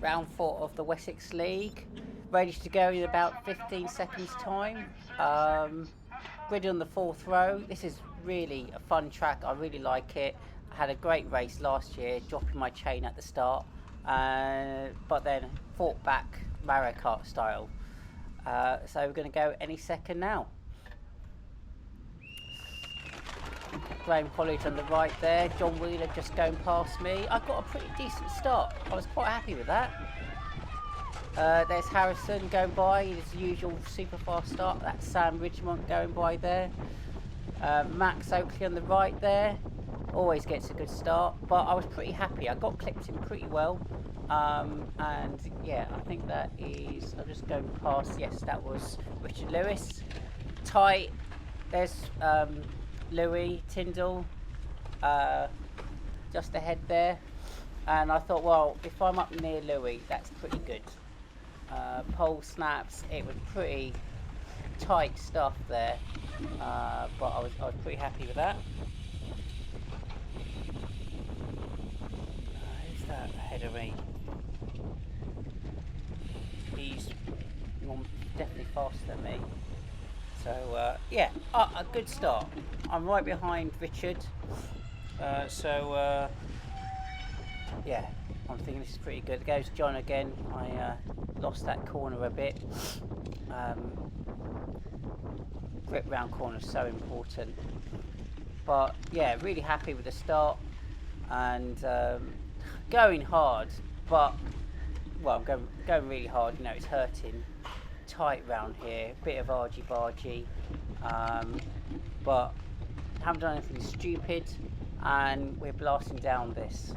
round 4 of the Wessex League. Ready to go in about 15 seconds time. Ready on the 4th row. This is really a fun track. I really like it. I had a great race last year, dropping my chain at the start, but then fought back Mario Kart style. So we're going to go any second now. Graham College on the right there. John Wheeler just going past me. I got a pretty decent start. I was quite happy with that. There's Harrison going by, his usual super fast start. That's Sam Ridgemont going by there. Max Oakley on the right there. Always gets a good start, but I was pretty happy. I got clipped in pretty well. And yeah, I think that is, I'm just going past, yes, that was Richard Lewis. Tight, there's Louis Tyndall just ahead there. And I thought, well, if I'm up near Louis, that's pretty good. Pole snaps, it was pretty tight stuff there, but I was pretty happy with that. Who's that ahead of me? He's definitely faster than me. So yeah, a good start. I'm right behind Richard, so yeah, I'm thinking this is pretty good. There goes John again. I lost that corner a bit. Grip round corner is so important. But yeah, really happy with the start and going hard. But well, I'm going really hard. You know, it's hurting. Tight round here, bit of argy-bargy, but haven't done anything stupid. And we're blasting down this,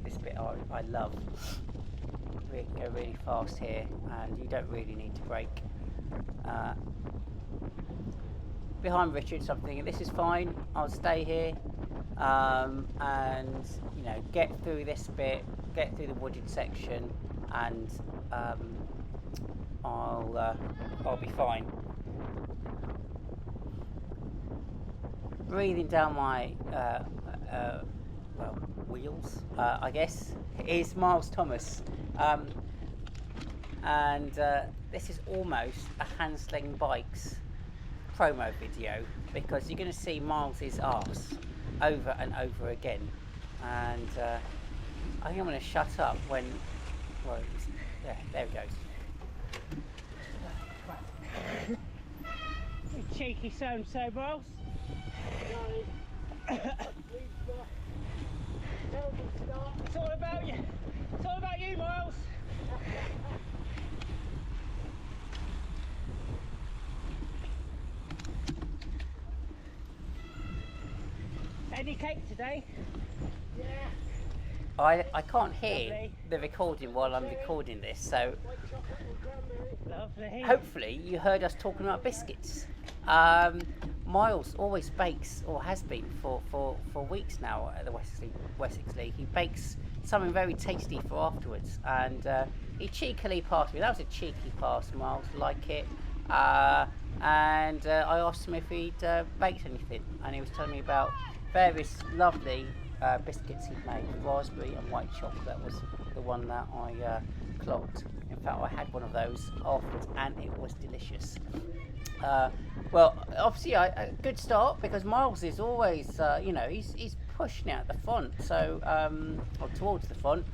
this bit I love. We can go really fast here, and you don't really need to brake. Behind Richard, so I'm thinking this is fine. I'll stay here, and you know, get through this bit, get through the wooded section, and I'll be fine. Breathing down my well, wheels, I guess, is Miles Thomas, and this is almost a Handling Bikes promo video, because you're going to see Miles's arse over and over again, and I think I'm going to shut up when, well, yeah, there it goes. You cheeky so-and-so, Miles. It's all about you. It's all about you, Miles. Any cake today? Yeah. I can't hear lovely. The recording while I'm recording this, so lovely. Hopefully you heard us talking about biscuits. Miles always bakes, or has been for weeks now at the Wessex League. He bakes something very tasty for afterwards, and he cheekily passed me. That was a cheeky pass, Miles, like it. And I asked him if he'd baked anything, and he was telling me about various lovely biscuits he'd made. Raspberry and white chocolate was the one that I clocked. In fact, I had one of those afterwards, and it was delicious. Well, obviously a good start, because Miles is always, you know, he's pushing out the front, so or towards the front.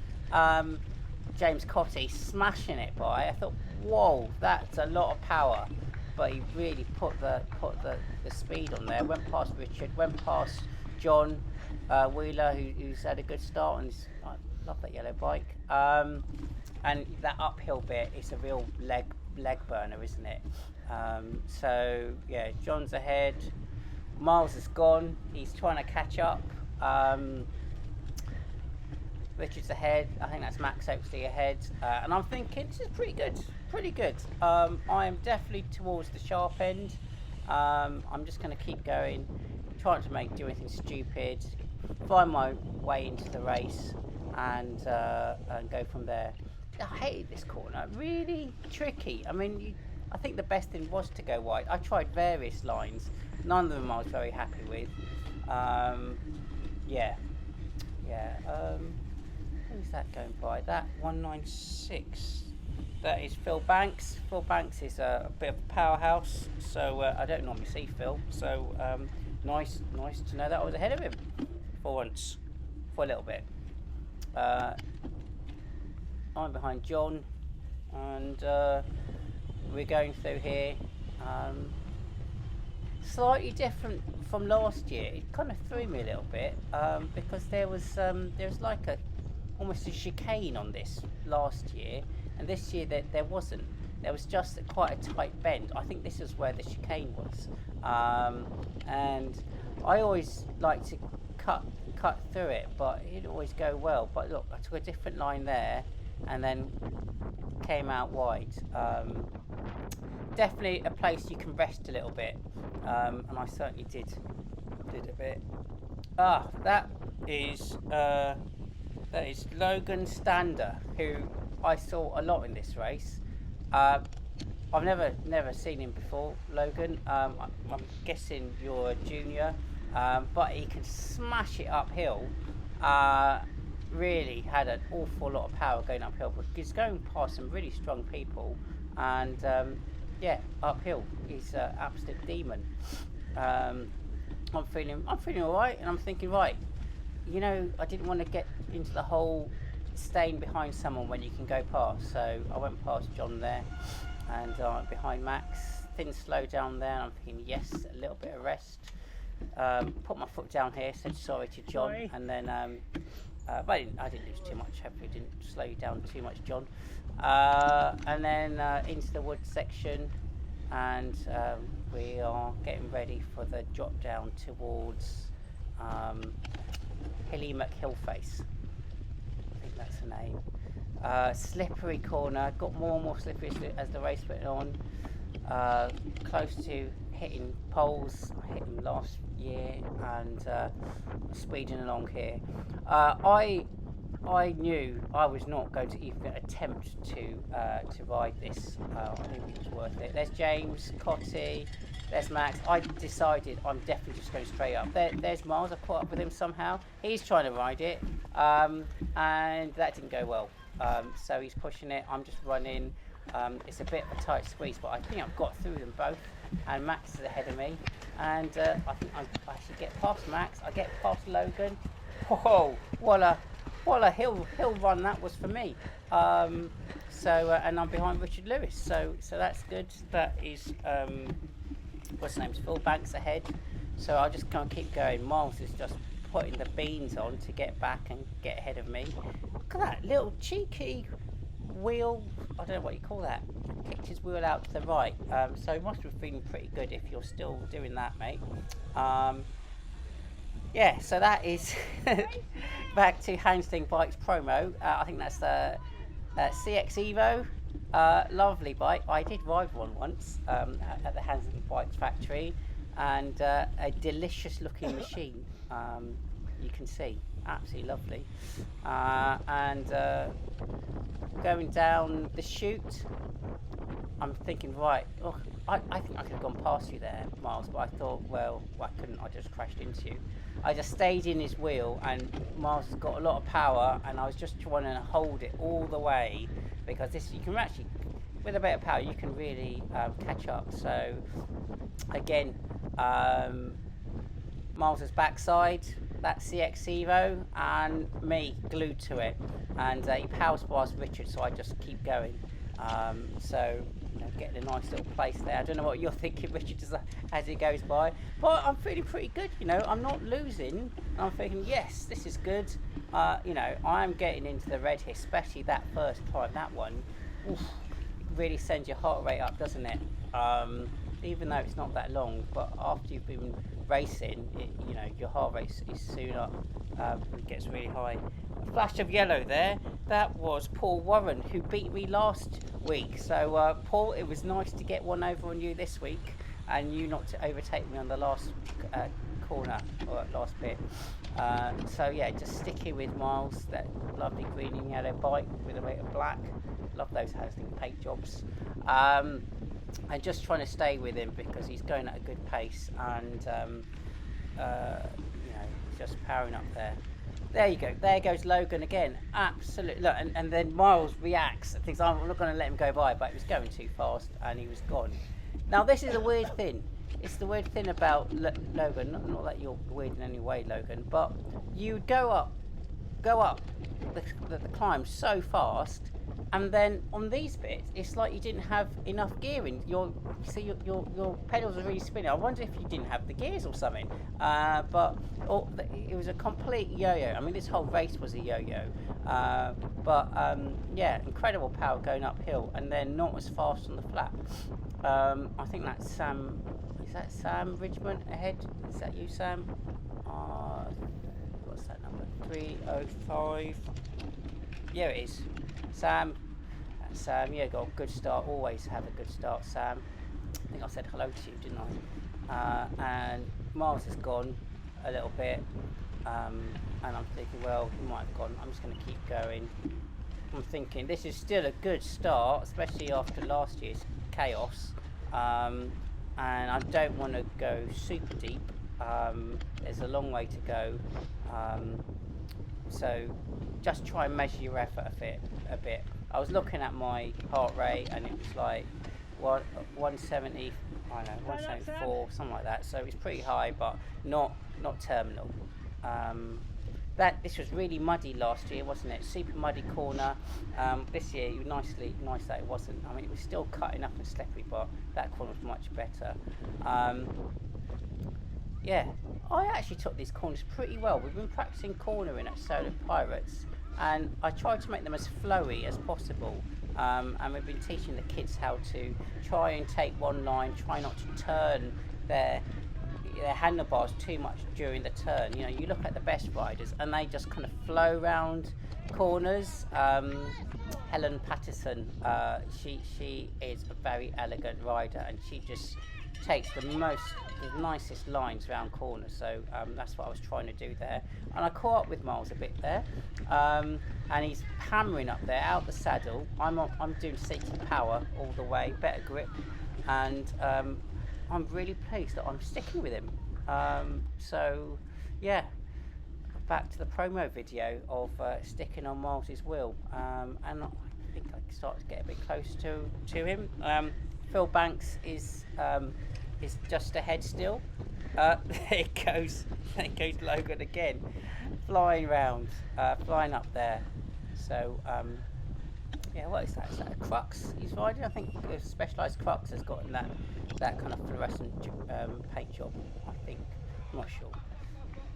James Cotty smashing it by. I thought, whoa, that's a lot of power, but he really put the speed on there. Went past Richard, went past John Wheeler, who's had a good start, and I love that yellow bike. And that uphill bit is a real leg burner, isn't it? So yeah, John's ahead. Miles is gone. He's trying to catch up. Richard's ahead. I think that's Max Oakley ahead. And I'm thinking this is pretty good. I am definitely towards the sharp end. I'm just going to keep going, trying to do anything stupid, find my way into the race, and go from there. I hated this corner. Really tricky. I mean, I think the best thing was to go wide. I tried various lines. None of them I was very happy with. Yeah. Who's that going by? That 196. That is Phil Banks. Phil Banks is a bit of a powerhouse, so I don't normally see Phil. So nice to know that I was ahead of him for once, for a little bit. I'm behind John, and we're going through here. Slightly different from last year. It kind of threw me a little bit because there was like almost a chicane on this last year, and this year there wasn't. There was just quite a tight bend. I think this is where the chicane was, and I always like to cut through it, but it didn't always go well. But look, I took a different line there, and then came out wide. Definitely a place you can rest a little bit, and I certainly did a bit. That is Logan Stander, who I saw a lot in this race. I've never seen him before, Logan. I'm guessing you're a junior, but he can smash it uphill. Really had an awful lot of power going uphill, but he's going past some really strong people, and uphill he's an absolute demon. I'm feeling all right, and I'm thinking, right, I didn't want to get into the whole staying behind someone when you can go past, so I went past John there, and behind Max. Didn't slow down there, and I'm thinking, yes, a little bit of rest. Put my foot down here, said sorry to John, and then but I didn't lose too much. Hopefully didn't slow you down too much, John. And then into the wood section, and we are getting ready for the drop down towards Hilly McHillface. I think that's the name. Slippery corner, got more and more slippery as the race went on. Close to hitting poles. I hit them last year, and speeding along here. I knew I was not going to even attempt to ride this. I didn't think it was worth it. There's James, Cotty, there's Max. I decided I'm definitely just going straight up. There's Miles. I caught up with him somehow. He's trying to ride it, and that didn't go well. So he's pushing it. I'm just running. It's a bit of a tight squeeze, but I think I've got through them both. And Max is ahead of me, and I think I should get past Max. I get past Logan. Oh, what a hill run that was for me. And I'm behind Richard Lewis, so that's good. That is what's his name's Phil Banks ahead. So I'll just kind of keep going. Miles is just putting the beans on to get back and get ahead of me. Look at that little cheeky wheel. I don't know what you call that. Kicked his wheel out to the right. So it must have been pretty good if you're still doing that, mate. So that is back to Handling Bikes promo. I think that's the CX Evo. Lovely bike. I did ride one once at the Handling Bikes factory, and a delicious looking machine. You can see, absolutely lovely. Going down the chute, I'm thinking, right, I think I could have gone past you there, Miles, but I thought, well, I couldn't. I just crashed into you. I just stayed in his wheel, and Miles has got a lot of power, and I was just trying to hold it all the way, because this, you can actually, with a bit of power, you can really catch up. So again, Miles's backside, that CX Evo, and me glued to it, and he powers past Richard, so I just keep going. Getting a nice little place there. I don't know what you're thinking, Richard, as it goes by, but I'm feeling pretty good. I'm not losing. I'm thinking, yes, this is good. I am getting into the red here, especially that first time. That one, oof, really sends your heart rate up, doesn't it? Even though it's not that long, but after you've been racing, your heart rate is soon up. It gets really high. A flash of yellow there. That was Paul Warren, who beat me last week. So Paul, it was nice to get one over on you this week, and you not to overtake me on the last corner or last bit. Just sticking with Miles, that lovely green and yellow bike with a bit of black. Love those Higson paint jobs. And just trying to stay with him because he's going at a good pace, and just powering up there. There you go. There goes Logan again. Absolutely. Look, and then Miles reacts and thinks, I'm not going to let him go by, but he was going too fast and he was gone. Now, this is a weird thing. It's the weird thing about Logan. Not that you're weird in any way, Logan, but you go up the climb so fast, and then on these bits, it's like you didn't have enough gearing. Your pedals are really spinning. I wonder if you didn't have the gears or something. But it was a complete yo-yo. I mean, this whole race was a yo-yo. Yeah, incredible power going uphill, and then not as fast on the flat. I think that's Sam. Is that Sam Ridgman ahead? Is that you, Sam? What's that number? 305. Yeah, it is. Sam, yeah, got a good start. Always have a good start, Sam. I think I said hello to you, didn't I? And Miles has gone a little bit, and I'm thinking, well, he might have gone. I'm just going to keep going. I'm thinking this is still a good start, especially after last year's chaos. And I don't want to go super deep. There's a long way to go. So just try and measure your effort a bit. I was looking at my heart rate and it was like 170, I don't know, 174, something like that. So it's pretty high, but not terminal. This was really muddy last year, wasn't it? Super muddy corner. This year, nice that it wasn't. I mean, it was still cutting up and slippery, but that corner was much better. Yeah, I actually took these corners pretty well. We've been practicing cornering at Solar Pirates, and I tried to make them as flowy as possible. And we've been teaching the kids how to try and take one line, try not to turn their handlebars too much during the turn. You know, you look at the best riders and they just kind of flow round corners. Helen Patterson, she is a very elegant rider, and she just takes the nicest lines around corners. So that's what I was trying to do there, and I caught up with Miles a bit there, and he's hammering up there out the saddle. I'm doing safety power all the way, better grip, and I'm really pleased that I'm sticking with him. So yeah, back to the promo video of sticking on Miles's wheel, and I think I can start to get a bit close to him. Phil Banks is just ahead still. There goes Logan again, flying round, flying up there. So yeah, what is that? Is that a Crux he's riding? I think a Specialised Crux has gotten that kind of fluorescent paint job, I think. I'm not sure.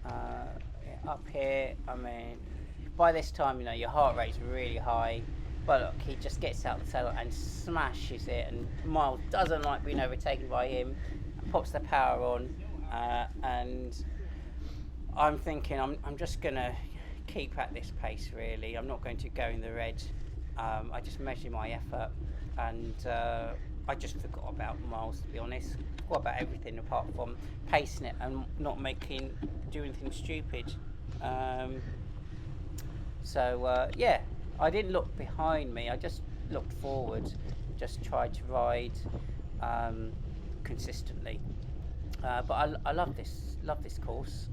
Yeah, up here, I mean, by this time, you know, your heart rate's really high. But look, he just gets out the saddle and smashes it, and Miles doesn't like being overtaken by him, pops the power on, and I'm thinking I'm just going to keep at this pace, really. I'm not going to go in the red. I just measure my effort, and I just forgot about Miles, to be honest. Forgot about everything apart from pacing it and not do anything stupid. Yeah, I didn't look behind me. I just looked forward, just tried to ride consistently. But I love this course,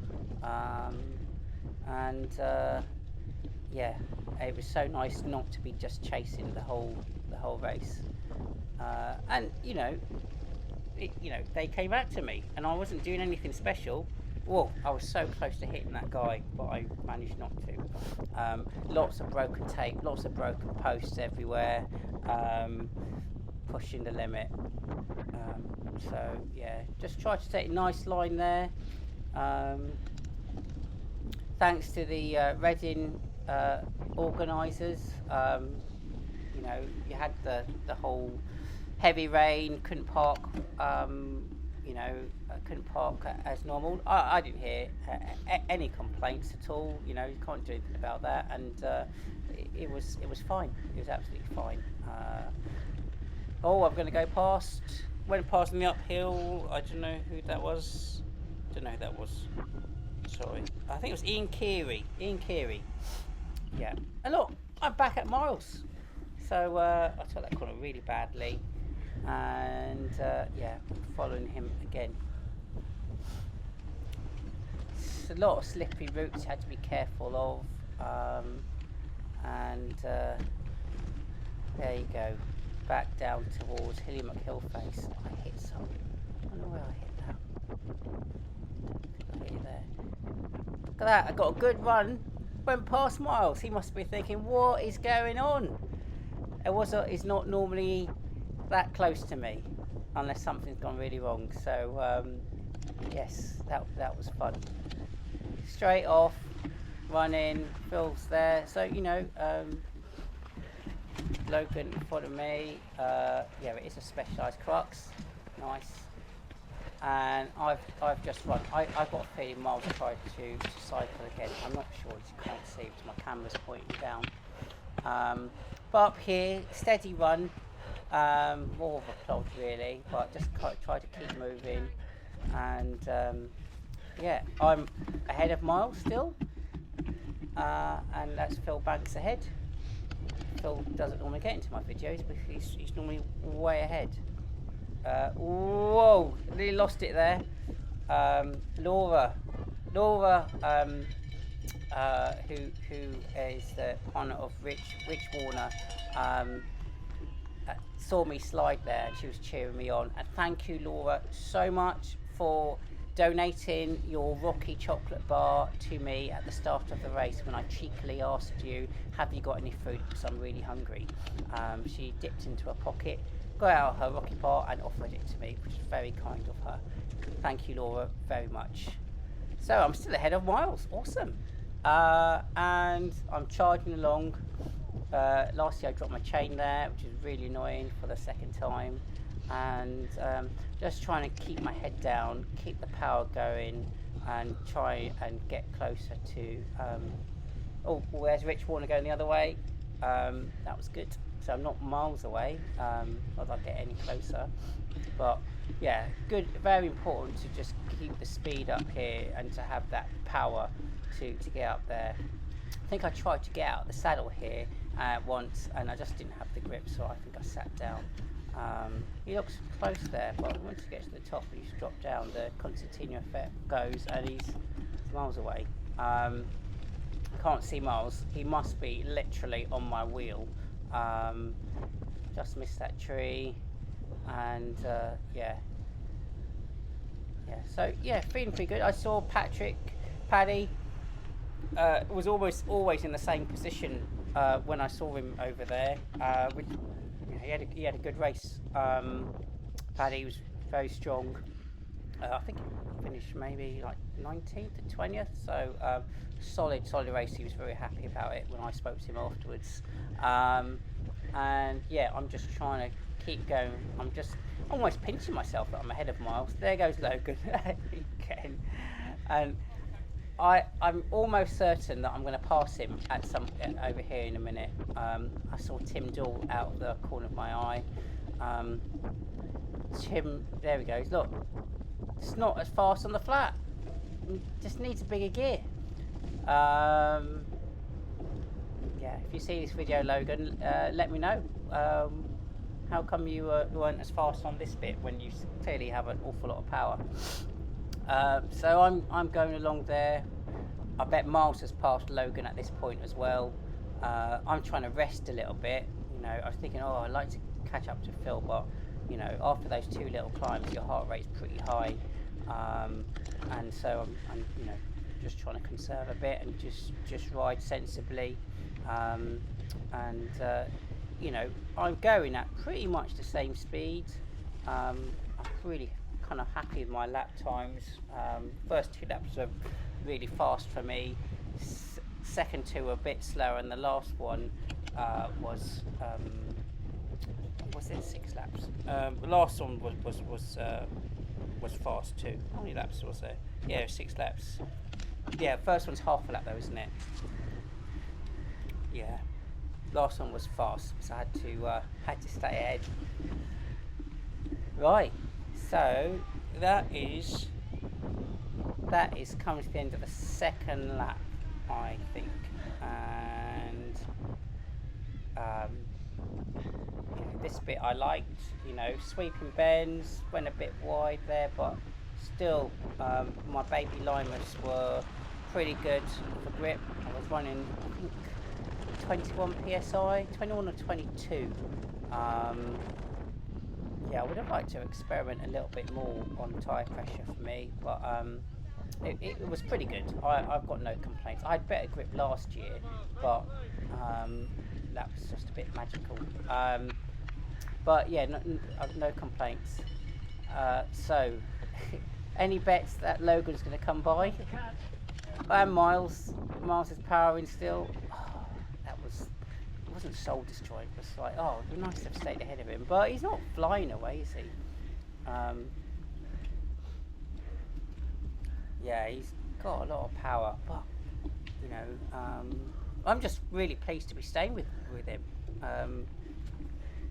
yeah, it was so nice not to be just chasing the whole race. And you know, they came back to me, and I wasn't doing anything special. Well, I was so close to hitting that guy, but I managed not to. Lots of broken tape, lots of broken posts everywhere, pushing the limit. So yeah, just try to take a nice line there. Thanks to the Reading organisers. You know, you had the whole heavy rain, couldn't park. Couldn't park as normal. I didn't hear any complaints at all. You know, you can't do anything about that, and it was fine. It was absolutely fine. I'm going to go past. Went past me uphill. I don't know who that was. Sorry. I think it was Ian Keary. Yeah. And look, I'm back at Miles. So I took that corner really badly, and yeah, following him again. a lot of slippery routes you had to be careful of, and there you go, back down towards Hilly McHillface. I hit some. I don't know where I hit that. I hit it there. Look at that! I got a good run. Went past Miles. He must be thinking, what is going on? He's not normally that close to me, unless something's gone really wrong. So yes, that was fun. Straight off, running. Phil's there. So Logan in front of me. Yeah, it is a specialised crux. Nice. And I've just run. I've got a feeling Miles tried to cycle again. I'm not sure, as you can't see because my camera's pointing down. But up here, steady run. More of a plod really, but just try to keep moving. And yeah, I'm ahead of Miles still. And that's Phil Banks ahead. Phil doesn't normally get into my videos, but he's normally way ahead. Whoa, nearly lost it there. Laura, who is the partner of Rich Warner, saw me slide there and she was cheering me on. And thank you, Laura, so much for donating your Rocky chocolate bar to me at the start of the race when I cheekily asked you, have you got any food, because I'm really hungry. She dipped into her pocket, got out her Rocky bar and offered it to me, which is very kind of her. Thank you, Laura, very much. So I'm still ahead of Miles. Awesome. And I'm charging along. Last year I dropped my chain there, which is really annoying for the second time. And just trying to keep my head down, keep the power going, and try and get closer to... oh, where's Rich Warner going the other way? That was good. So I'm not miles away, not that I get any closer. But yeah, good, very important to just keep the speed up here and to have that power to get up there. I think I tried to get out of the saddle here once and I just didn't have the grip, so I think I sat down. He looks close there, but once you get to the top and you drop down, the concertina effect goes and he's miles away. I can't see Miles. He must be literally on my wheel. Just missed that tree, and yeah. So yeah, feeling pretty good. I saw Paddy was always in the same position when I saw him over there. He had a good race. Paddy was very strong. I think he finished maybe like 19th to 20th. So solid race. He was very happy about it when I spoke to him afterwards. And yeah, I'm just trying to keep going. I'm just almost pinching myself that I'm ahead of Miles. There goes Logan again. And I'm almost certain that I'm going to pass him at over here in a minute. I saw Tim Dool out of the corner of my eye. Tim, there he goes. Look, it's not as fast on the flat. Just needs a bigger gear. Yeah, if you see this video, Logan, let me know. How come you weren't as fast on this bit when you clearly have an awful lot of power? So I'm going along there. I bet Miles has passed Logan at this point as well. I'm trying to rest a little bit. I was thinking, oh, I'd like to catch up to Phil, but after those two little climbs, your heart rate's pretty high, and so I'm just trying to conserve a bit and just ride sensibly, and I'm going at pretty much the same speed. I'm really kind of happy with my lap times. First two laps were really fast for me. Second two were a bit slower, and the last one was it 6 laps? The last one was fast too. How many laps was there? Yeah, 6 laps. Yeah, first one's half a lap though, isn't it? Yeah. Last one was fast, so I had to stay ahead. Right. So that is coming to the end of the second lap, I think, and this bit I liked. Sweeping bends, went a bit wide there, but still, my baby limers were pretty good for grip. I was running, I think, 21 psi, 21 or 22. Yeah, I would have liked to experiment a little bit more on tyre pressure for me, but it was pretty good. I've got no complaints. I had better grip last year, but that was just a bit magical. But yeah, no complaints. So, any bets that Logan's going to come by? And Miles is powering still. Oh, it wasn't soul destroying. It was like, oh, it'd be nice to have stayed ahead of him, but he's not flying away, is he? Yeah, he's got a lot of power, but you know, I'm just really pleased to be staying with him.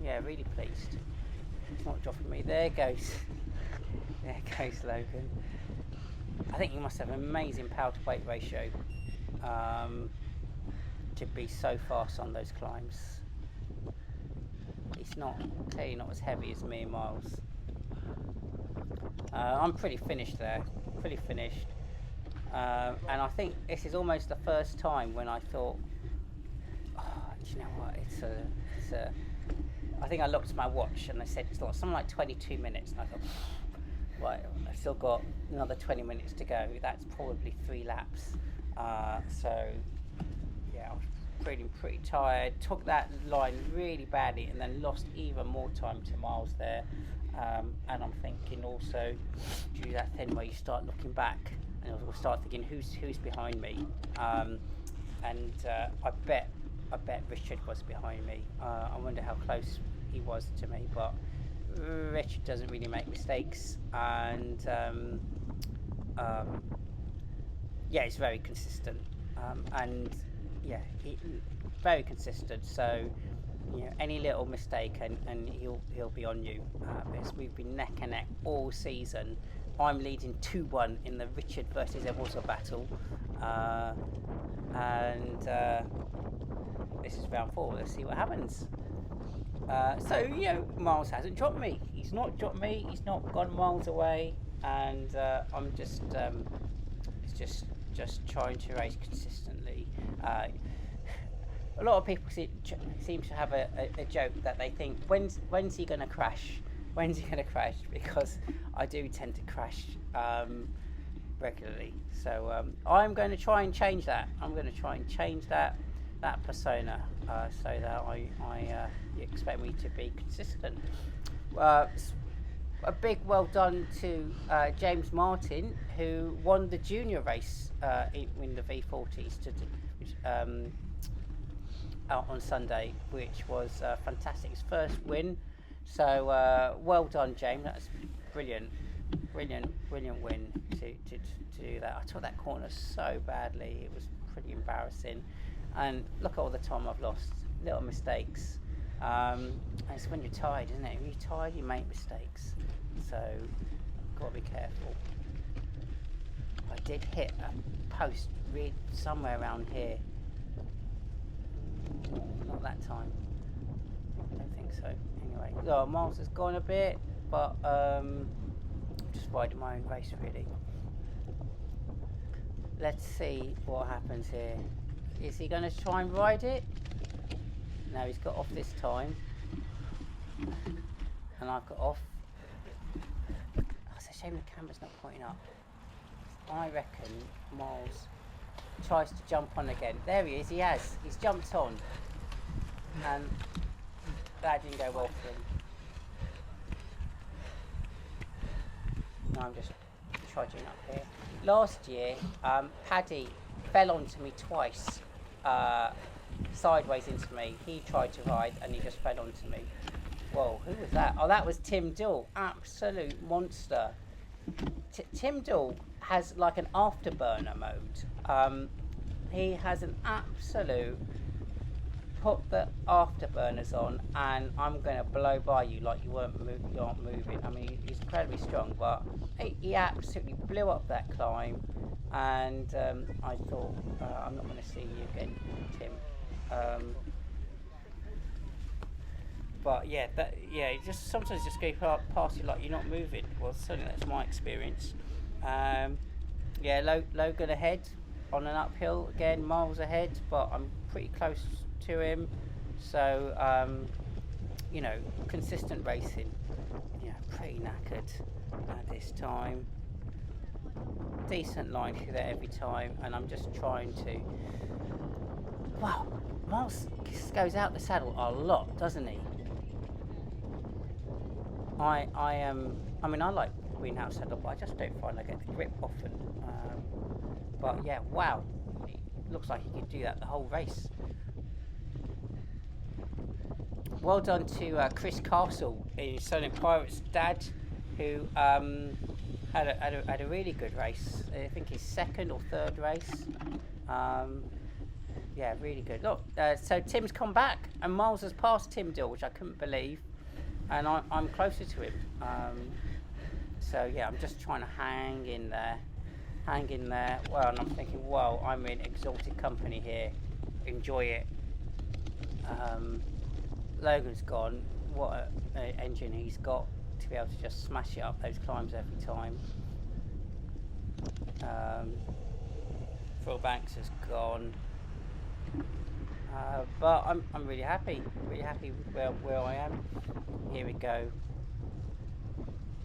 Yeah, really pleased. He's not dropping me. There goes Logan. I think he must have an amazing power to weight ratio to be so fast on those climbs. He's clearly not as heavy as me and Miles. I'm pretty finished there, and I think this is almost the first time when I thought, oh, do you know what, it's a I think I looked at my watch and they said it's something like 22 minutes, and I thought, right, I've still got another 20 minutes to go. That's probably 3 laps. So yeah, I was feeling pretty tired. Took that line really badly and then lost even more time to Miles there. And I'm thinking also, do that thing where you start looking back and you'll start thinking who's behind me. And I bet Richard was behind me. I wonder how close he was to me, but Richard doesn't really make mistakes, and yeah, he's very consistent, and yeah, very consistent. So you know, any little mistake and he'll be on you. Because we've been neck and neck all season. I'm leading 2-1 in the Richard versus Evolso battle, and this is round 4. Let's see what happens. So you know, Miles hasn't dropped me. He's not dropped me. He's not gone miles away, and I'm just trying to race consistently. A lot of people seem to have a joke that they think, when's he going to crash? When's he going to crash? Because I do tend to crash regularly. So I'm going to try and change that. I'm going to try and change that persona so that you expect me to be consistent. A big well done to James Martin, who won the junior race in the V40s out on Sunday, which was fantastic. His first win. So well done, James. That's brilliant win to do that. I took that corner so badly. It was pretty embarrassing. And look at all the time I've lost. Little mistakes. And it's when you're tired, isn't it? When you're tired, you make mistakes. So, got to be careful. I did hit a post somewhere around here. Not that time. I don't think so. Anyway, Miles has gone a bit, but I'm just riding my own race really. Let's see what happens here. Is he going to try and ride it? No, he's got off this time. And I've got off. Oh, it's a shame the camera's not pointing up. I reckon Miles tries to jump on again. There he is, he has. He's jumped on. And that didn't go well for him. Now I'm just trudging up here. Last year, Paddy fell onto me twice, sideways into me. He tried to ride and he just fell onto me. Whoa, who was that? Oh, that was Tim Dill, absolute monster. Tim Dill has like an afterburner mode. He has an absolute put the afterburners on and I'm going to blow by you like you aren't moving. I mean, he's incredibly strong, but he absolutely blew up that climb, and I thought, I'm not going to see you again, Tim. But yeah, it just sometimes just go past you like you're not moving. Well, certainly that's my experience. Um, yeah, Logan ahead on an uphill again, miles ahead, but I'm pretty close to him. So consistent racing. Yeah, pretty knackered at this time. Decent line through there every time, and I'm just trying to. Wow, Miles goes out the saddle a lot, doesn't he? I mean, I like being out saddle, but I just don't find I get the grip often. But yeah, wow, it looks like he could do that the whole race. Well done to Chris Castle, Silent Pirate's dad, who had a really good race. I think his second or third race. Yeah, really good. Look, so Tim's come back, and Miles has passed Tim Dill, which I couldn't believe, and I'm closer to him. So yeah, I'm just trying to hang in there. Well, and I'm thinking, well, I'm in exalted company here. Enjoy it. Logan's gone. What an engine he's got to be able to just smash it up those climbs every time. Phil Banks has gone. But I'm really happy with where I am. Here we go.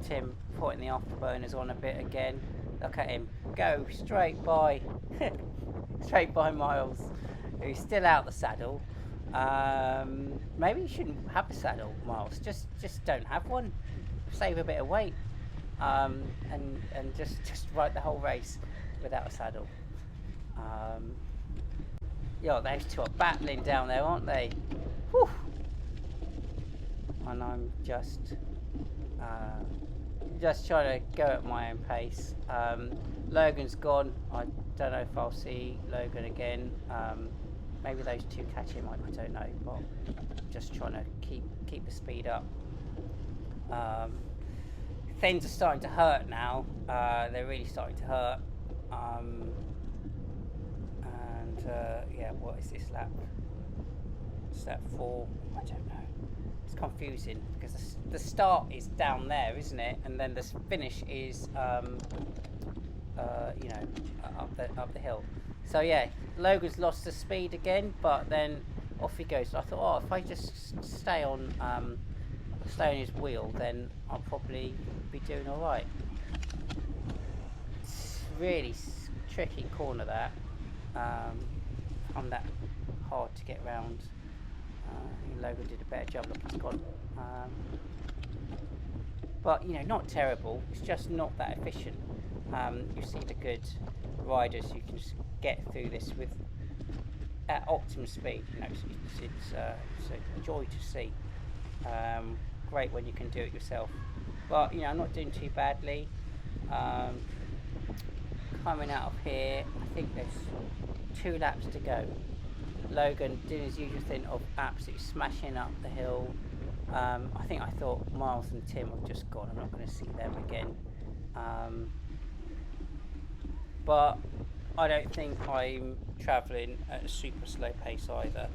Tim putting the afterburners on a bit again. Look at him go straight by Miles, who's still out the saddle. Maybe you shouldn't have a saddle, Miles. Just don't have one. Save a bit of weight, and just ride the whole race without a saddle. Those two are battling down there, aren't they? Whew. And I'm just trying to go at my own pace. Logan's gone. I don't know if I'll see Logan again. Maybe those two catch him. I don't know, but just trying to keep the speed up. Things are starting to hurt now. They're really starting to hurt. What is this lap? Is that 4? I don't know. It's confusing because the start is down there, isn't it? And then the finish is, up the hill. So yeah, Logan's lost the speed again, but then off he goes. So I thought, if I just stay on his wheel, then I'll probably be doing all right. It's really tricky corner that. I'm that hard to get round. Logan did a better job looking gone. But not terrible. It's just not that efficient. You see the good riders who can get through this with at optimum speed. It's a joy to see. Great when you can do it yourself. But I'm not doing too badly. Coming out of here, I think there's 2 laps to go. Logan doing his usual thing of absolutely smashing up the hill. I thought Miles and Tim have just gone. I'm not going to see them again. But I don't think I'm travelling at a super slow pace either.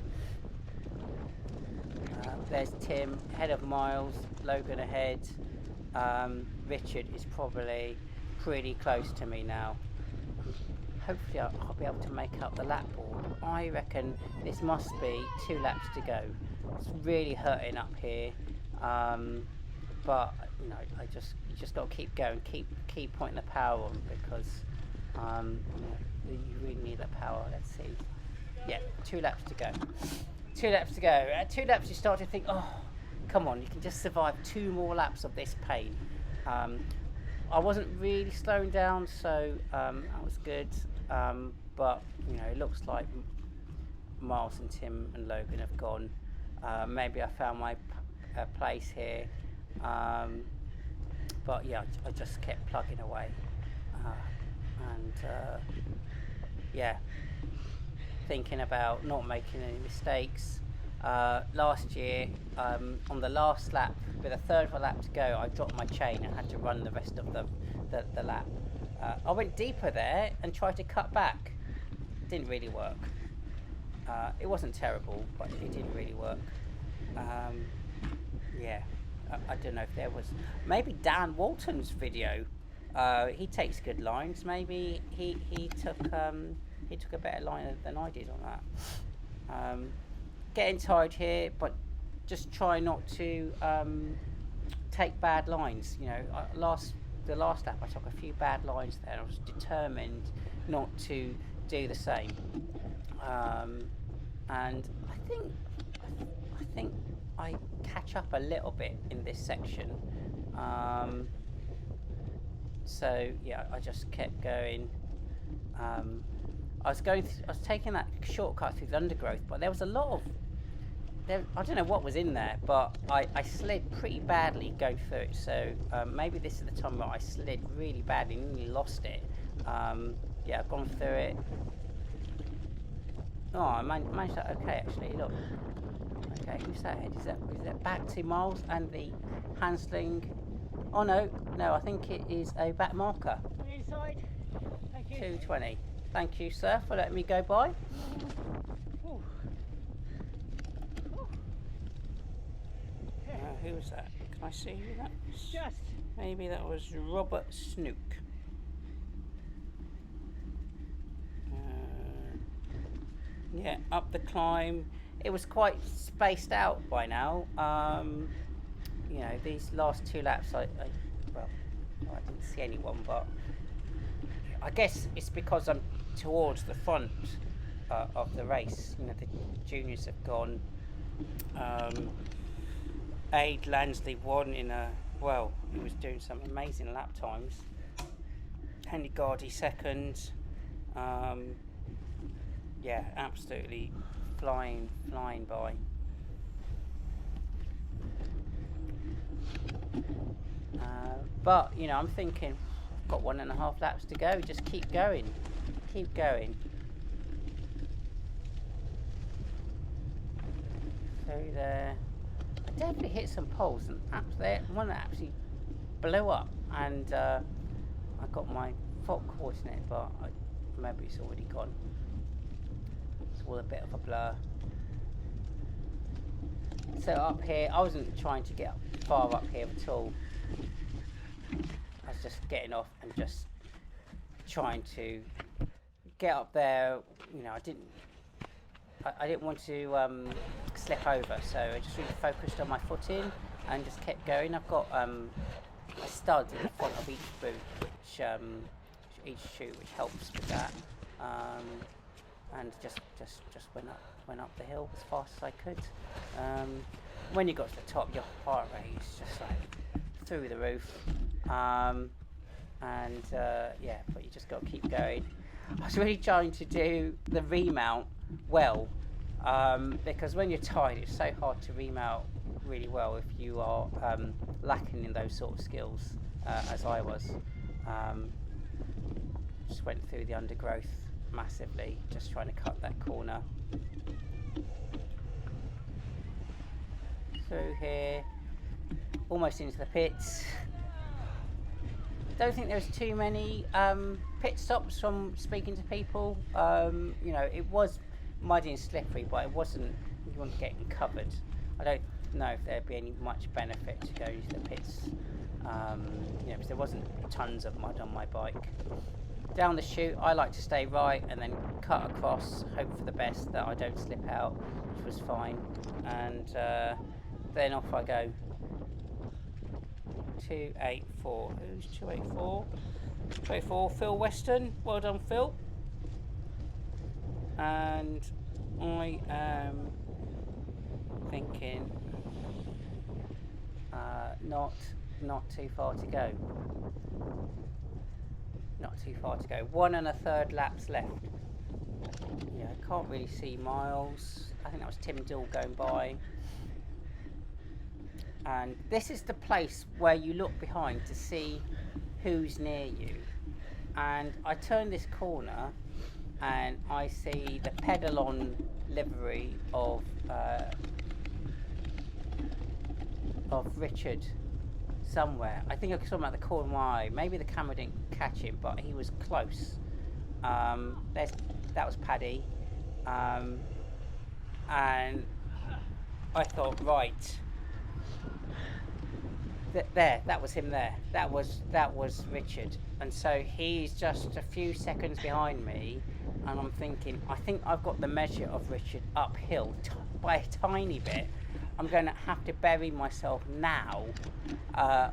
There's Tim ahead of Miles, Logan ahead. Richard is probably pretty close to me now. Hopefully I'll be able to make up the lap board. I reckon this must be 2 laps to go. It's really hurting up here, but you just got to keep going, keep pointing the power on, because you really need that power. Let's see. Yeah, 2 laps to go. 2 laps to go. At 2 laps you start to think, oh, come on, you can just survive 2 more laps of this pain. I wasn't really slowing down, so that was good. But it looks like Miles and Tim and Logan have gone. Maybe I found my place here, but yeah, I just kept plugging away, thinking about not making any mistakes. Last year, on the last lap, with a third of a lap to go, I dropped my chain and had to run the rest of the lap. I went deeper there and tried to cut back. Didn't really work. It wasn't terrible, but it didn't really work. Yeah, I don't know if there was maybe Dan Walton's video. He takes good lines. Maybe he took a better line than I did on that. Getting tired here, but just try not to take bad lines. You know, the last lap I took a few bad lines there. And I was determined not to do the same. And I think I catch up a little bit in this section. So yeah, I just kept going. I was taking that shortcut through the undergrowth, but there was a lot of I don't know what was in there, but I slid pretty badly going through it. So maybe this is the time where I slid really badly and nearly lost it. Yeah, I've gone through it. Oh, I managed that okay actually. Look. Okay, who's that ahead? Is that back to Miles and the Hansling? Oh no, I think it is a back marker. Inside. Thank you. 220. Thank you, sir, for letting me go by. Who was that? Can I see who that was? Just. Maybe that was Robert Snook. Yeah, up the climb. It was quite spaced out by now. You know, these last two laps, I didn't see anyone, but I guess it's because I'm towards the front of the race. You know, the juniors have gone. Aid Lansley won in he was doing some amazing lap times. Henry Gardy second. Yeah, absolutely flying by. But you know, I'm thinking, I've got 1.5 laps to go. Just keep going. Through there, I definitely hit some poles, and one that actually blew up, and I got my foot caught in it, but maybe it's already gone. It's all a bit of a blur. So up here, I wasn't trying to get far up here at all. I was just getting off and just trying to get up there. You know, I didn't want to slip over, so I just really focused on my footing and just kept going. I've got a stud in the front of each boot, each shoe, which helps with that. And just went up the hill as fast as I could. When you got to the top, your heart rate is just like through the roof. Yeah, but you just got to keep going. I was really trying to do the remount well, because when you're tired, it's so hard to remount really well if you are lacking in those sort of skills, as I was. Just went through the undergrowth massively, just trying to cut that corner. Through here, almost into the pits. Don't think there's too many pit stops from speaking to people. You know, it was muddy and slippery, but it wasn't, you weren't getting covered. I don't know if there'd be any much benefit to going to the pits, you know, because there wasn't tons of mud on my bike. Down the chute, I like to stay right and then cut across, hope for the best that I don't slip out, which was fine. And then off I go. 284. Who's 284? 284. Phil Weston. Well done, Phil. And I am thinking not too far to go. Not too far to go. 1 1/3 laps left. Yeah, I can't really see Miles. I think that was Tim Dill going by. And this is the place where you look behind to see who's near you. And I turn this corner and I see the pedal-on livery of Richard somewhere. I think I saw him at the corner of my eye. Maybe the camera didn't catch him, but he was close. That was Paddy. And I thought, right, There, that was him there. That was Richard. And so he's just a few seconds behind me, and I'm thinking, I think I've got the measure of Richard uphill by a tiny bit. I'm going to have to bury myself now,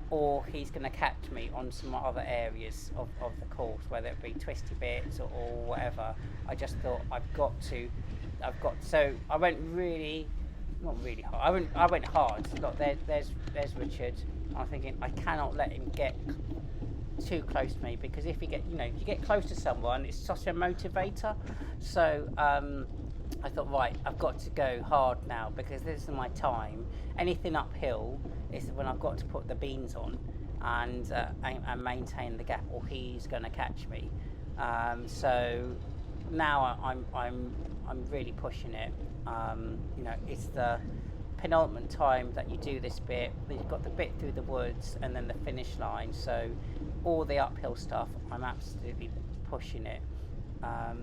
or he's going to catch me on some other areas of the course, whether it be twisty bits or whatever. I just thought so I went really, not really hard. I went hard. Look, there's Richard. I'm thinking I cannot let him get too close to me, because if you get close to someone, it's such a motivator. So I thought, right, I've got to go hard now, because this is my time. Anything uphill is when I've got to put the beans on and maintain the gap, or he's going to catch me. So now I'm really pushing it. It's the penultimate time that you do this bit. You've got the bit through the woods and then the finish line. So all the uphill stuff, I'm absolutely pushing it. That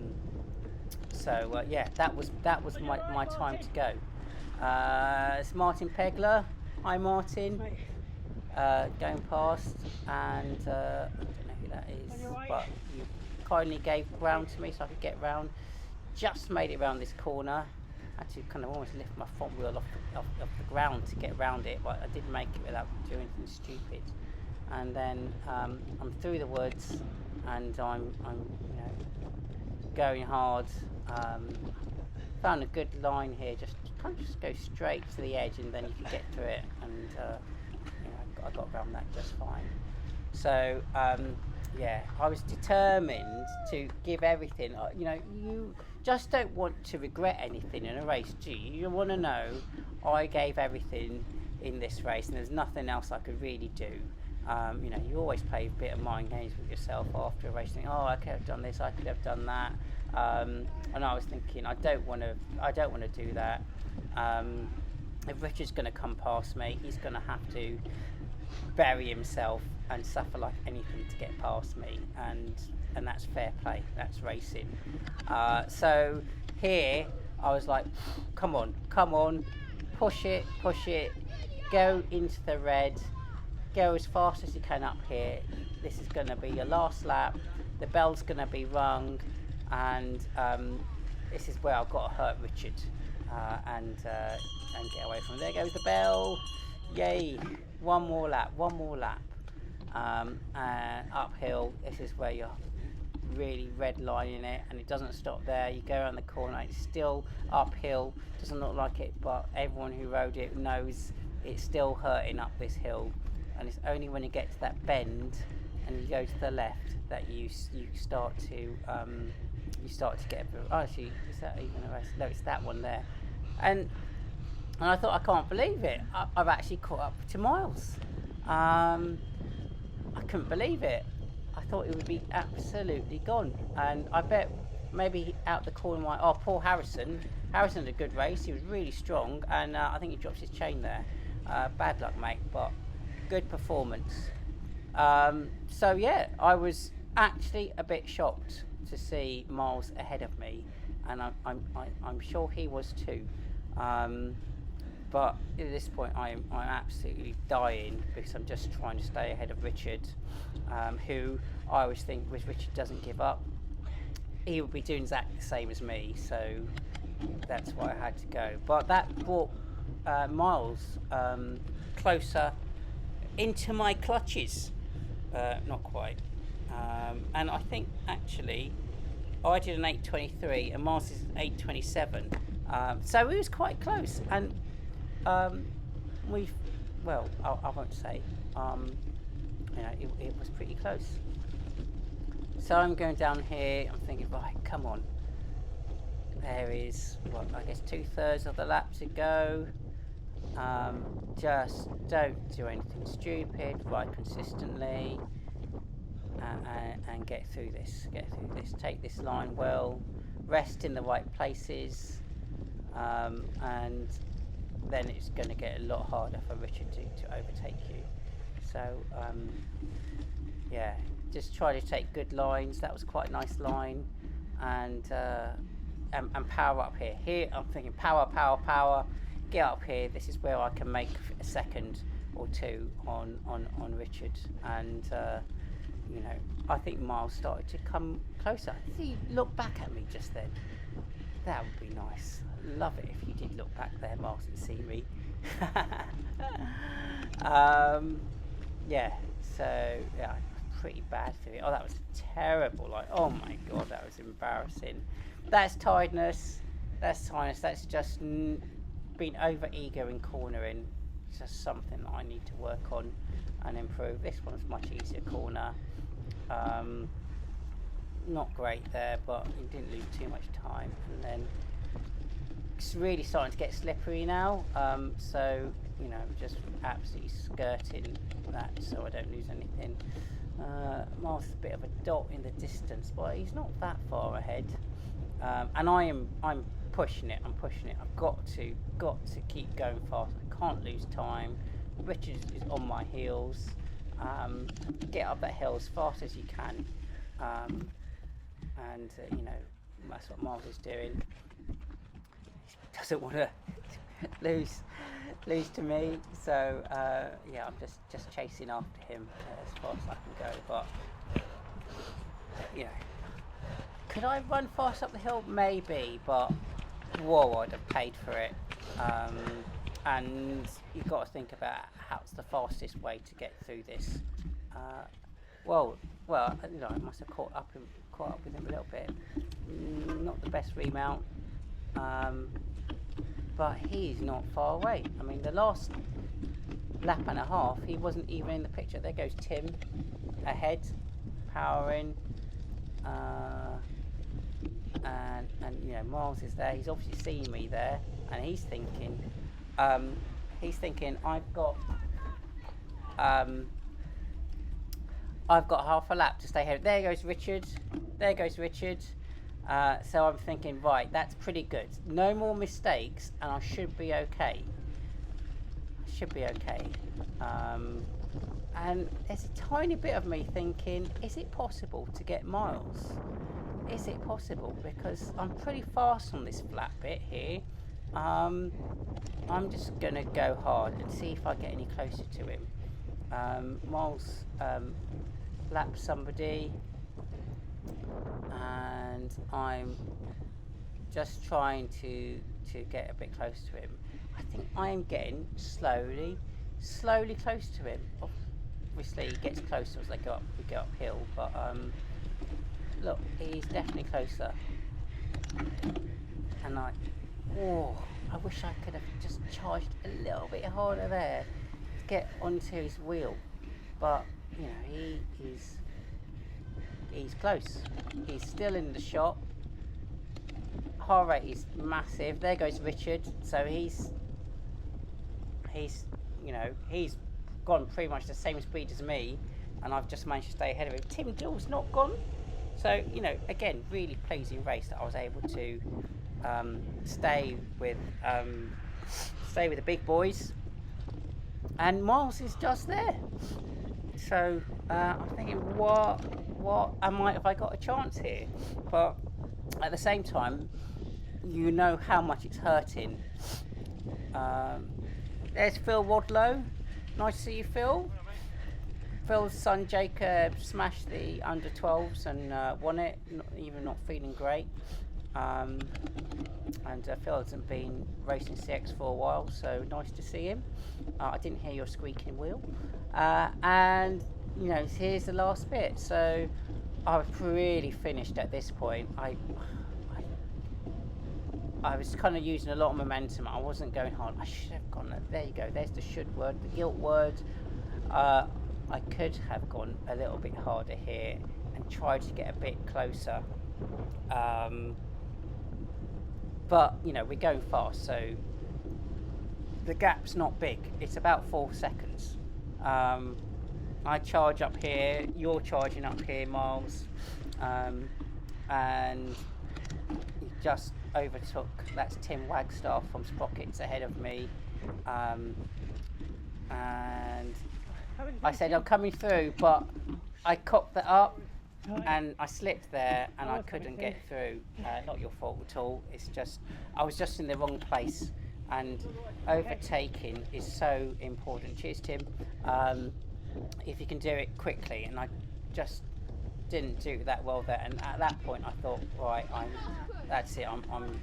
was my time to go. It's Martin Pegler. Hi, Martin. Going past, and I don't know who that is, but you kindly gave ground to me so I could get round. Just made it round this corner. I had to kind of almost lift my front wheel off the ground to get round it, but I didn't make it without doing anything stupid. And then I'm through the woods, and I'm going hard. Found a good line here. Just go straight to the edge, and then you can get through it. And I got around that just fine. So I was determined to give everything. You just don't want to regret anything in a race, do you? You want to know I gave everything in this race, and there's nothing else I could really do. You always play a bit of mind games with yourself after a race, thinking, oh, I could have done this, I could have done that. And I was thinking, I don't want to do that. If Richard's going to come past me, he's going to have to bury himself and suffer like anything to get past me, and that's fair play. That's racing. So here I was like, come on, push it, go into the red, go as fast as you can up here. This is going to be your last lap. The bell's going to be rung, and this is where I've got to hurt Richard and get away from him. There goes the bell. Yay! One more lap. Uphill. This is where you're really redlining it, and it doesn't stop there. You go around the corner. It's still uphill. Doesn't look like it, but everyone who rode it knows it's still hurting up this hill. And it's only when you get to that bend and you go to the left that you start to get a bit. Oh, actually, is that even a race? No, it's that one there. And I thought, I can't believe it. I've actually caught up to Miles. I couldn't believe it. I thought it would be absolutely gone. And I bet maybe out the corner poor Harrison. Harrison had a good race. He was really strong, and I think he drops his chain there. Bad luck, mate, but good performance. I was actually a bit shocked to see Miles ahead of me, and I'm sure he was too. But at this point, I'm absolutely dying, because I'm just trying to stay ahead of Richard, who I always think, if Richard doesn't give up, he would be doing exactly the same as me. So that's why I had to go. But that brought Miles closer into my clutches. Not quite. And I think actually I did an 8:23 and Miles is 8:27. So we was quite close, and I won't say. It was pretty close. So I'm going down here. I'm thinking, right, come on. There is, I guess 2/3 of the lap to go. Just don't do anything stupid. Ride consistently, and get through this. Take this line well. Rest in the right places, and then it's going to get a lot harder for Richard to overtake you. So just try to take good lines. That was quite a nice line, and power up here. Here I'm thinking power. Get up here. This is where I can make a second. or two on Richard, and you know, I think Miles started to come closer. Did he look back at me just then? That would be nice. Love it if you did look back there, Miles, and see me. Yeah, so yeah, pretty bad for me. Oh, that was terrible. Like, oh my god, that was embarrassing. That's tiredness. That's tiredness. That's just being over eager in cornering. It's just something that I need to work on and improve. This one's much easier corner. Not great there, but he didn't lose too much time. And then it's really starting to get slippery now. So you know, just absolutely skirting that so I don't lose anything. Miles is a bit of a dot in the distance, but he's not that far ahead. And I'm pushing it. I've got to keep going fast. I can't lose time. Richard is on my heels. Get up that hill as fast as you can. And you know, that's what Miles is doing. He doesn't want to lose to me, so yeah, I'm just chasing after him as fast as I can go. But you know, could I run fast up the hill? Maybe, but whoa, I'd have paid for it. And you've got to think about how's the fastest way to get through this. Well, you know, I must have caught up with him a little bit. Not the best remount, but he's not far away. I mean, the last lap and a half, he wasn't even in the picture. There goes Tim ahead, powering, and you know, Miles is there. He's obviously seen me there, and he's thinking, I've got half a lap to stay here. There goes Richard. So I'm thinking, right, that's pretty good. No more mistakes, and I should be okay. And there's a tiny bit of me thinking, is it possible to get Miles? Is it possible? Because I'm pretty fast on this flat bit here. I'm just going to go hard and see if I get any closer to him. Miles lapped somebody, and I'm just trying to get a bit close to him. I think I am getting slowly close to him. Obviously he gets closer as we go uphill, but look, he's definitely closer. And I wish I could have just charged a little bit harder there to get onto his wheel, but you know, he's close. He's still in the shot. Heart rate is massive. There goes Richard. So he's you know, he's gone pretty much the same speed as me, and I've just managed to stay ahead of him. Tim Dill's not gone. So you know, again, really pleasing race that I was able to stay with the big boys, and Miles is just there. So I'm thinking, what have I got a chance here? But at the same time, you know how much it's hurting. There's Phil Wadlow. Nice to see you, Phil. Phil's son Jacob smashed the under 12s and won it, not feeling great. And Phil hasn't been racing CX for a while, so nice to see him. I didn't hear your squeaking wheel. And you know, here's the last bit. So I've really finished at this point. I was kind of using a lot of momentum. I wasn't going hard. I should have gone. There you go. There's the should word, the guilt word. I could have gone a little bit harder here and tried to get a bit closer. But you know, we're going fast, so the gap's not big. It's about 4 seconds. I charge up here, you're charging up here, Miles, and he just overtook. That's Tim Wagstaff from Sprockets ahead of me, and I said I'm coming through, but I cocked that up and I slipped there and I couldn't get through. Not your fault at all. It's just I was just in the wrong place. and overtaking is so important. Cheers, Tim. If you can do it quickly, and I just didn't do that well there, and at that point I thought, right, that's it. I'm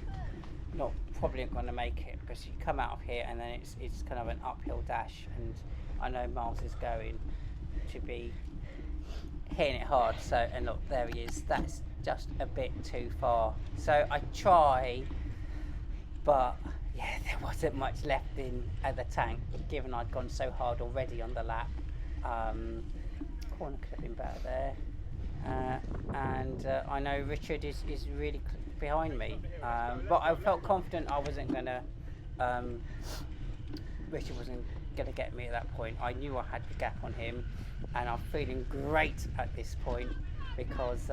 not probably going to make it, because you come out of here and then it's kind of an uphill dash, and I know Miles is going to be hitting it hard. So, and look, there he is. That's just a bit too far. So I try, but yeah, there wasn't much left in at the tank, given I'd gone so hard already on the lap. Corner could have been better there. And I know Richard is really behind me, but I felt confident I wasn't going to, Richard wasn't going to get me at that point. I knew I had the gap on him, and I'm feeling great at this point, because,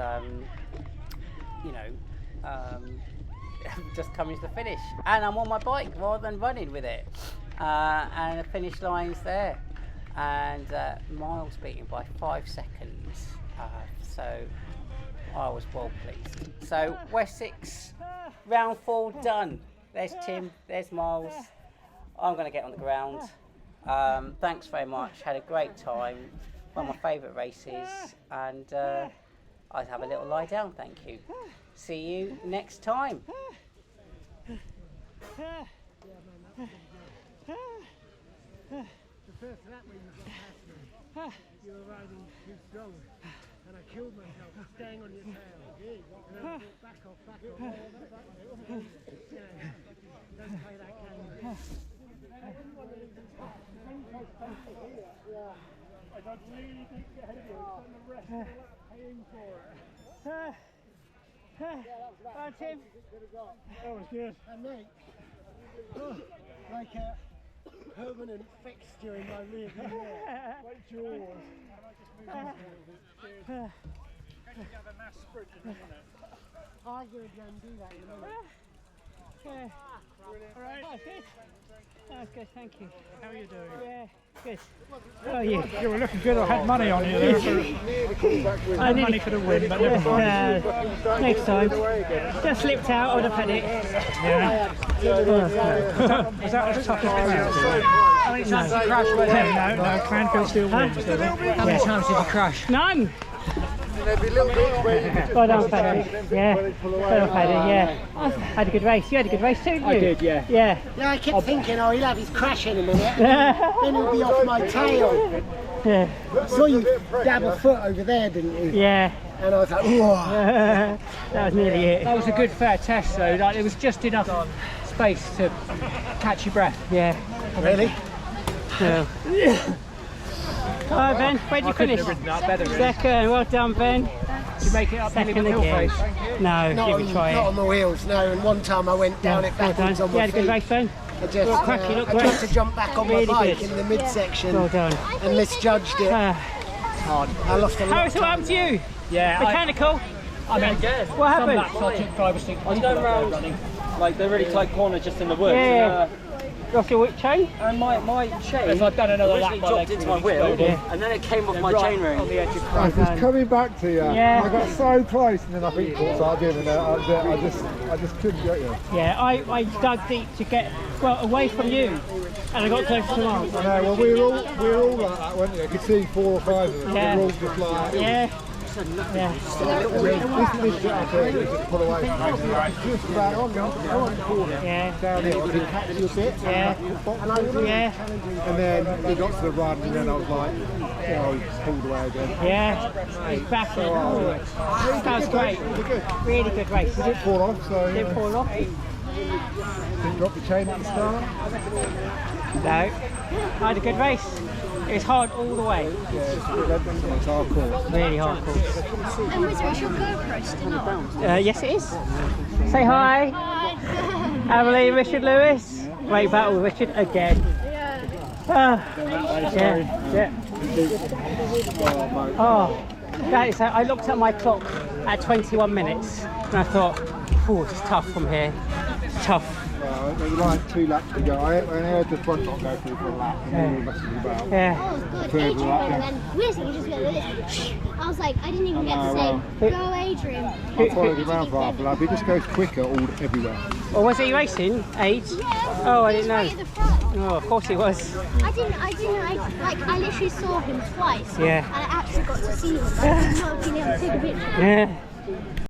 you know, just coming to the finish, and I'm on my bike rather than running with it, and the finish line's there, and Miles beating by 5 seconds. So I was well pleased. So Wessex, round 4 done. There's Tim, there's Miles. I'm going to get on the ground. Thanks very much. Had a great time. One of my favourite races. And I'll have a little lie down, thank you. See you next time. The first lap when you got past me, you were riding too strong, and I killed myself for staying on your tail. And then I thought, back off. Don't play that game. I don't really think you had it. Spend the rest of the lap paying for it. Bye, Tim. That was good. And mate, like a permanent fixture in my rear view mirror. Like Jaws. I'm going to go and do that in a minute. Yeah. Alright. Oh, good. That was good, thank you. How are you doing? Yeah, good. How are you? You were looking good. I had money on you there. I had money for the win, but never mind. Next time. Just slipped out, I would have had it. Yeah. Was that as tough as Cranfield? How many times did you crash? No, Cranfield still wins. How many times did you crash? None! Well done, Paddy. Yeah. Well done, Paddy. Yeah. I had a good race. You had a good race too, didn't you? I did, yeah. Yeah. Yeah, I kept thinking, oh, he'll have his crash in a minute, then he'll be off my tail. Yeah. I saw you dab a foot over there, didn't you? Yeah. And I was like, whoa. That was nearly it. That was a good fair test though. Like, there was just enough space to catch your breath. Yeah. Really? So. Alright, Ben, where did you finish? Second, well done, Ben. Did you make it up Second the hill again. face? No, Not didn't try not it. on the wheels, no. And one time I went down it Well backwards done. on You my had a good feet. race, Ben. I just, Well, crack, you look I great. tried to jump back on Really my bike good. in the midsection Well done. and misjudged it. Hard. I lost a lot. How's it happened to you? Yeah. Mechanical? I mean, What happened? some laps I took 5 or 6 I was going around like the really tight corner just in the woods. Yeah. Lost your whip chain? And my chain If I'd done another lap, originally my dropped legs into would my have wheel, exploded. and then it came off my Right chain ring. on the edge of Well crash. done. It's coming back to you. Yeah. I got so close and then I think it caught in and I just couldn't get you. Yeah, I dug deep to get, well, away from you. And I got close to Miles. I know, well we were all like that, weren't we? You could see 4 or 5 of us. Yeah. We were all just like, Yeah. Yeah. this bit up here, we just pull away from it. Just about on the corner. Yeah. Down here, I could catch you a bit. Yeah. And I was Yeah. and then we got to the run and then I was like, I pulled away again. Yeah. He's back in. Oh. That was great. Really good race. Didn't fall off, so Didn't fall off. didn't drop the chain at the start. No. I had a good race. It was hard all the way. Yeah, it's hardcore. Really hard course. And was your GoPro still on? Yes, it is. Say hi. Emily, Richard Lewis. Great battle with Richard again. Yeah. Oh, that is. I looked at my clock at 21 minutes and I thought, oh, it's tough from here. It's tough. There were like 2 laps to go. I heard the front not go through for a lap, and then we must have about. Yeah. Oh, good. Third Adrian lap, went, and then Wizzy just went like this. I was like, I didn't even get to say, go Adrian. I followed him around for half a lap. He just goes quicker everywhere. Or was he racing? Aids? Yeah, Oh, I he didn't was right know. at the front. Oh, of course he was. I literally saw him twice. Yeah. And I actually got to see him. I did not been able to take a picture. Yeah.